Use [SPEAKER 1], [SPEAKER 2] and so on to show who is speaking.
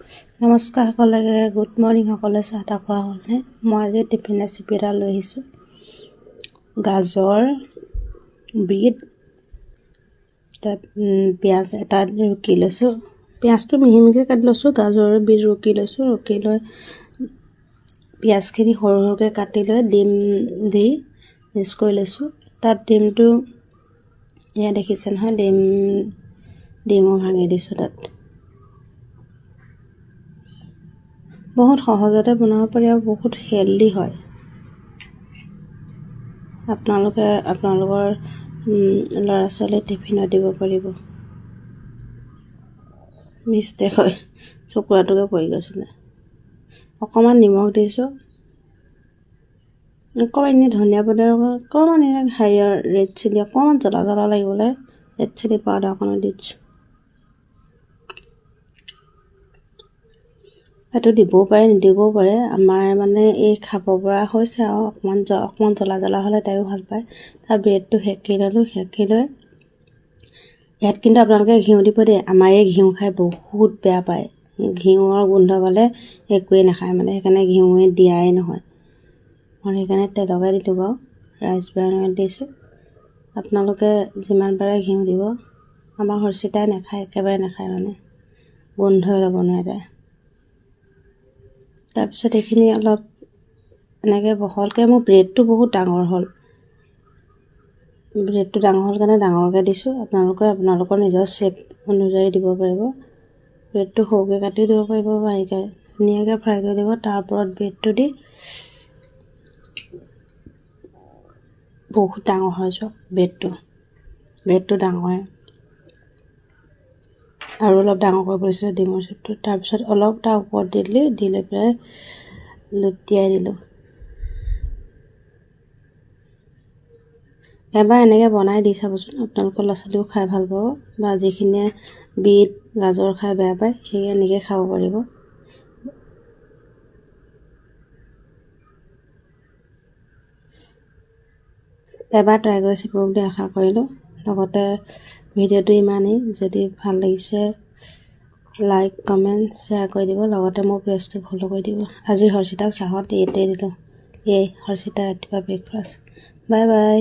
[SPEAKER 1] নমস্কাৰ সকলোকে, good morning সকলোৱে। চাহ তাহ খোৱা হ'লনে? মই আজি টিফিন ৰেচিপি এটা লৈ আহিছোঁ। গাজৰ, বিট, তাত পিঁয়াজ এটা ৰুকি লৈছোঁ। পিঁয়াজটো মিহি মিহিকৈ কাটি লৈছোঁ। গাজৰ বিট ৰুকি লৈছোঁ। ৰুকি লৈ পিঁয়াজখিনি সৰু সৰুকৈ কাটি লৈ ডিম দি মিক্স কৰি লৈছোঁ। তাত ডিমটো এয়া দেখিছে নহয়, ডিমো ভাঙি দিছোঁ। তাত বহুত সহজতে বনাব পাৰি আৰু বহুত হেল্ডি হয়। আপোনালোকৰ ল'ৰা ছোৱালী টিফিনত দিব পাৰিব। মিষ্টেক হয়, চকুৰাটোকে পৰি গৈছিলে। অকণমান নিমখ দিছোঁ, অকণমান এনেই ধনিয়া পাউডাৰ, অকণমান হেৰিয়ৰ ৰেড চিলি, অকণমান জ্বলা জ্বলা লাগিবলৈ ৰেড চিলি পাউডাৰ অকণমান দিছোঁ। এইটো দিবও পাৰে নিদিবও পাৰে। আমাৰ মানে এই খাব পৰা হৈছে আৰু অকণমান জ্বলা জ্বলা হ'লে তাইও ভাল পায়। তাৰ ব্ৰেডটো সেকি ল'লোঁ। সেকি লৈ ইয়াত কিন্তু আপোনালোকে ঘিউ দিব দেই। আমাৰ এই ঘিউ খাই বহুত বেয়া পায়। ঘিউৰ গোন্ধ পালে একোৱেই নাখায় মানে, সেইকাৰণে ঘিউৱে দিয়াই নহয়। মই সেইকাৰণে তেলকে দিলোঁ বাৰু, ৰাইচ ব্ৰেন অইল দিছোঁ। আপোনালোকে যিমান পাৰে ঘিউ দিব। আমাৰ হৰ্ষিতাই নাখায়, একেবাৰে নাখায় মানে, গোন্ধই ল'ব নোৱাৰে তাই। তাৰপিছত এইখিনি অলপ এনেকৈ বহলকৈ, মোৰ ব্ৰেডটো বহুত ডাঙৰ হ'ল। ব্ৰেডটো ডাঙৰ হ'ল কাৰণে ডাঙৰকৈ দিছোঁ। আপোনালোকৰ নিজৰ শ্বেপ অনুযায়ী দিব পাৰিব। ব্ৰেডটো সৰুকৈ কাটিও দিব পাৰিব বা ধুনীয়াকৈ ফ্ৰাই কৰি দিব। তাৰ ওপৰত ব্ৰেডটো দি বহুত ডাঙৰ হয় চব ব্ৰেডটো ডাঙৰ আৰু অলপ ডাঙৰ কৰি পৰিছিলে ডিমৰ শ্বেপটো। তাৰপিছত অলপ তাৰ ওপৰত দি লৈ পেলাই লুটিয়াই দিলোঁ। এবাৰ এনেকৈ বনাই দি চাবচোন, আপোনালোকৰ ল'ৰা ছোৱালীও খাই ভাল পাব, বা যিখিনিয়ে বিট গাজৰ খাই বেয়া পায় সেই এনেকৈ খাব পাৰিব। এবাৰ ট্ৰাই কৰি চাব বুলি আশা কৰিলোঁ। লগতে ভিডিঅ'টো ইমানেই। যদি ভাল লাগিছে লাইক কমেণ্ট শ্বেয়াৰ কৰি দিব। লগতে মোৰ পেজটো ফ'ল' কৰি দিব। আজি হৰ্ষিতাক চাহত এইটোৱে দিলোঁ। হৰ্ষিতা ৰাতিপুৱা ব্ৰেকফাষ্ট। Bye bye.